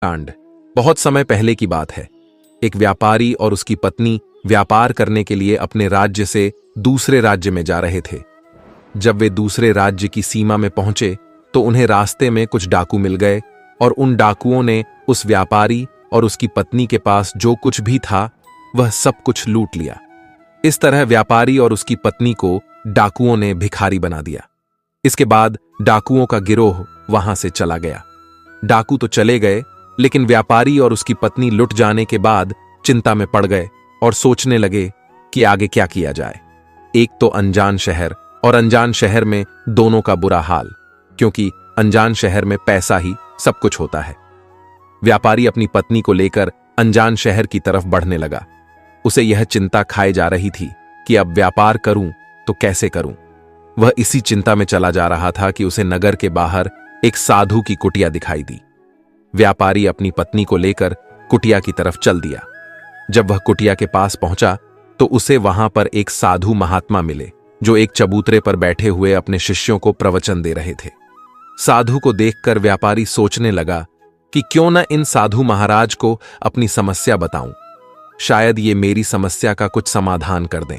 कांड। बहुत समय पहले की बात है। एक व्यापारी और उसकी पत्नी व्यापार करने के लिए अपने राज्य से दूसरे राज्य में जा रहे थे। जब वे दूसरे राज्य की सीमा में पहुंचे तो उन्हें रास्ते में कुछ डाकू मिल गए और उन डाकुओं ने उस व्यापारी और उसकी पत्नी के पास जो कुछ भी था वह सब कुछ लूट लिया। इस तरह व्यापारी और उसकी पत्नी को डाकुओं ने भिखारी बना दिया। इसके बाद डाकुओं का गिरोह वहां से चला गया। डाकू तो चले गए, लेकिन व्यापारी और उसकी पत्नी लुट जाने के बाद चिंता में पड़ गए और सोचने लगे कि आगे क्या किया जाए। एक तो अनजान शहर और अनजान शहर में दोनों का बुरा हाल, क्योंकि अनजान शहर में पैसा ही सब कुछ होता है। व्यापारी अपनी पत्नी को लेकर अनजान शहर की तरफ बढ़ने लगा। उसे यह चिंता खाए जा रही थी कि अब व्यापार करूं तो कैसे करूं। वह इसी चिंता में चला जा रहा था कि उसे नगर के बाहर एक साधु की कुटिया दिखाई दी। व्यापारी अपनी पत्नी को लेकर कुटिया की तरफ चल दिया। जब वह कुटिया के पास पहुंचा तो उसे वहां पर एक साधु महात्मा मिले, जो एक चबूतरे पर बैठे हुए अपने शिष्यों को प्रवचन दे रहे थे। साधु को देखकर व्यापारी सोचने लगा कि क्यों न इन साधु महाराज को अपनी समस्या बताऊं, शायद ये मेरी समस्या का कुछ समाधान कर दें।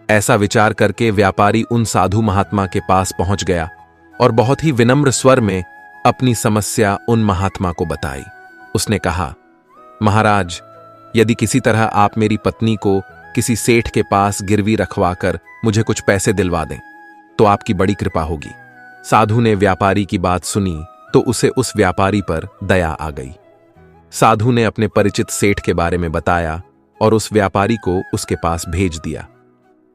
ऐसा विचार करके व्यापारी उन साधु महात्मा के पास पहुंच गया और बहुत ही विनम्र स्वर में अपनी समस्या उन महात्मा को बताई। उसने कहा, महाराज, यदि किसी तरह आप मेरी पत्नी को किसी सेठ के पास गिरवी रखवाकर मुझे कुछ पैसे दिलवा दें तो आपकी बड़ी कृपा होगी। साधु ने व्यापारी की बात सुनी तो उसे उस व्यापारी पर दया आ गई। साधु ने अपने परिचित सेठ के बारे में बताया और उस व्यापारी को उसके पास भेज दिया।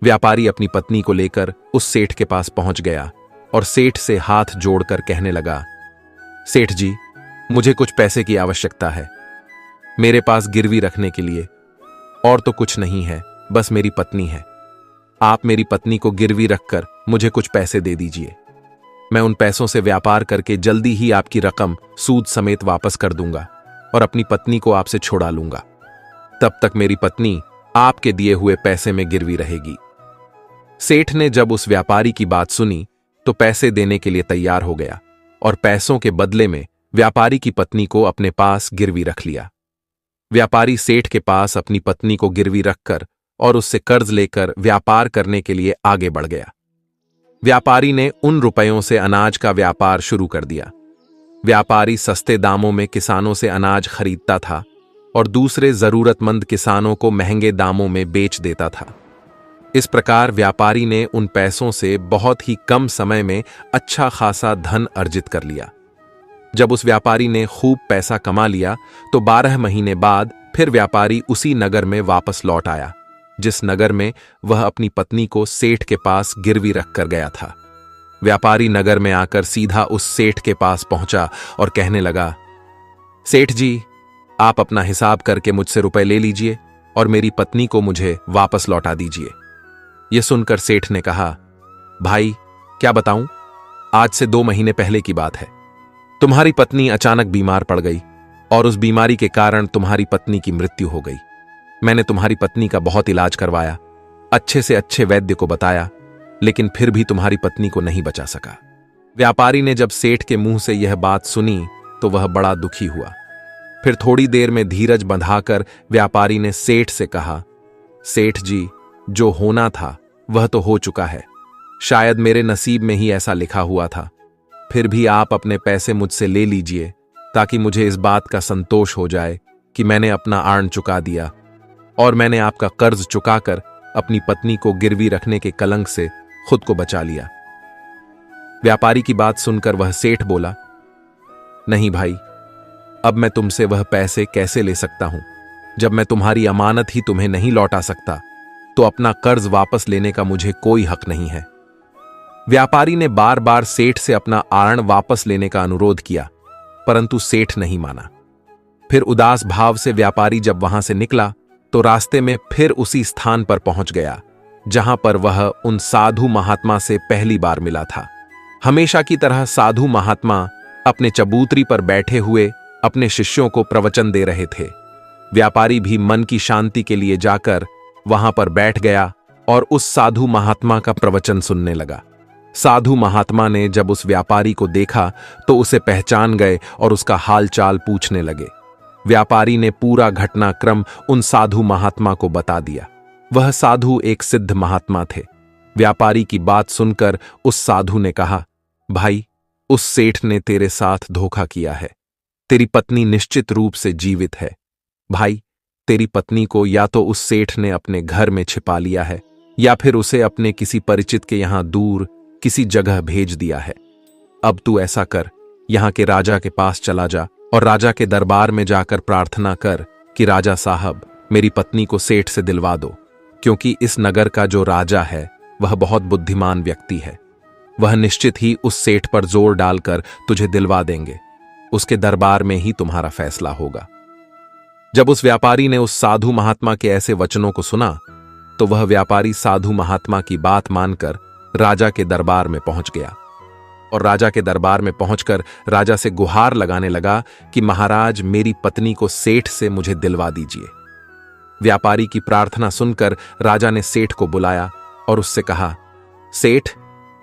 व्यापारी अपनी पत्नी को लेकर उस सेठ के पास पहुंच गया और सेठ से हाथ जोड़कर कहने लगा, सेठ जी, मुझे कुछ पैसे की आवश्यकता है मेरे पास गिरवी रखने के लिए। और तो कुछ नहीं है, बस मेरी पत्नी है। आप मेरी पत्नी को गिरवी रखकर मुझे कुछ पैसे दे दीजिए। मैं उन पैसों से व्यापार करके जल्दी ही आपकी रकम सूद समेत वापस कर दूंगा और अपनी पत्नी को आपसे छुड़ा लूंगा। तब तक मेरी पत्नी आपके दिए हुए पैसे में गिरवी रहेगी। सेठ ने जब उस व्यापारी की बात सुनी तो पैसे देने के लिए तैयार हो गया और पैसों के बदले में व्यापारी की पत्नी को अपने पास गिरवी रख लिया। व्यापारी सेठ के पास अपनी पत्नी को गिरवी रखकर और उससे कर्ज लेकर व्यापार करने के लिए आगे बढ़ गया। व्यापारी ने उन रुपयों से अनाज का व्यापार शुरू कर दिया। व्यापारी सस्ते दामों में किसानों से अनाज खरीदता था और दूसरे जरूरतमंद किसानों को महंगे दामों में बेच देता था। इस प्रकार व्यापारी ने उन पैसों से बहुत ही कम समय में अच्छा खासा धन अर्जित कर लिया। जब उस व्यापारी ने खूब पैसा कमा लिया तो 12 महीने बाद फिर व्यापारी उसी नगर में वापस लौट आया, जिस नगर में वह अपनी पत्नी को सेठ के पास गिरवी रखकर गया था। व्यापारी नगर में आकर सीधा उस सेठ के पास पहुंचा और कहने लगा, सेठ जी, आप अपना हिसाब करके मुझसे रुपए ले लीजिए और मेरी पत्नी को मुझे वापस लौटा दीजिए। यह सुनकर सेठ ने कहा, भाई, क्या बताऊं, आज से 2 महीने पहले की बात है। तुम्हारी पत्नी अचानक बीमार पड़ गई और उस बीमारी के कारण तुम्हारी पत्नी की मृत्यु हो गई। मैंने तुम्हारी पत्नी का बहुत इलाज करवाया, अच्छे से अच्छे वैद्य को बताया, लेकिन फिर भी तुम्हारी पत्नी को नहीं बचा सका। व्यापारी ने जब सेठ के मुंह से यह बात सुनी तो वह बड़ा दुखी हुआ। फिर थोड़ी देर में धीरज बंधाकर व्यापारी ने सेठ से कहा, सेठ जी, जो होना था वह तो हो चुका है। शायद मेरे नसीब में ही ऐसा लिखा हुआ था। फिर भी आप अपने पैसे मुझसे ले लीजिए ताकि मुझे इस बात का संतोष हो जाए कि मैंने अपना आर्ण चुका दिया और मैंने आपका कर्ज चुकाकर अपनी पत्नी को गिरवी रखने के कलंक से खुद को बचा लिया। व्यापारी की बात सुनकर वह सेठ बोला, नहीं भाई, अब मैं तुमसे वह पैसे कैसे ले सकता हूं। जब मैं तुम्हारी अमानत ही तुम्हें नहीं लौटा सकता तो अपना कर्ज वापस लेने का मुझे कोई हक नहीं है। व्यापारी ने बार बार सेठ से अपना आर्ण वापस लेने का अनुरोध किया, परंतु सेठ नहीं माना। फिर उदास भाव से व्यापारी जब वहां से निकला तो रास्ते में फिर उसी स्थान पर पहुंच गया जहां पर वह उन साधु महात्मा से पहली बार मिला था। हमेशा की तरह साधु महात्मा अपने चबूतरी पर बैठे हुए अपने शिष्यों को प्रवचन दे रहे थे। व्यापारी भी मन की शांति के लिए जाकर वहां पर बैठ गया और उस साधु महात्मा का प्रवचन सुनने लगा। साधु महात्मा ने जब उस व्यापारी को देखा तो उसे पहचान गए और उसका हालचाल पूछने लगे। व्यापारी ने पूरा घटनाक्रम उन साधु महात्मा को बता दिया। वह साधु एक सिद्ध महात्मा थे। व्यापारी की बात सुनकर उस साधु ने कहा, भाई, उस सेठ ने तेरे साथ धोखा किया है। तेरी पत्नी निश्चित रूप से जीवित है। भाई, तेरी पत्नी को या तो उस सेठ ने अपने घर में छिपा लिया है या फिर उसे अपने किसी परिचित के यहां दूर किसी जगह भेज दिया है। अब तू ऐसा कर, यहां के राजा के पास चला जा और राजा के दरबार में जाकर प्रार्थना कर कि राजा साहब, मेरी पत्नी को सेठ से दिलवा दो, क्योंकि इस नगर का जो राजा है वह बहुत बुद्धिमान व्यक्ति है। वह निश्चित ही उस सेठ पर जोर डालकर तुझे दिलवा देंगे। उसके दरबार में ही तुम्हारा फैसला होगा। जब उस व्यापारी ने उस साधु महात्मा के ऐसे वचनों को सुना तो वह व्यापारी साधु महात्मा की बात मानकर राजा के दरबार में पहुंच गया और राजा के दरबार में पहुंचकर राजा से गुहार लगाने लगा कि महाराज, मेरी पत्नी को सेठ से मुझे दिलवा दीजिए। व्यापारी की प्रार्थना सुनकर राजा ने सेठ को बुलाया और उससे कहा, सेठ,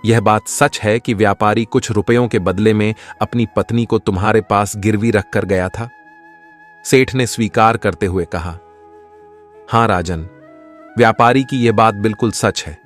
यह बात सच है कि व्यापारी कुछ रुपयों के बदले में अपनी पत्नी को तुम्हारे पास गिरवी रखकर गया था? सेठ ने स्वीकार करते हुए कहा, हां राजन, व्यापारी की यह बात बिल्कुल सच है।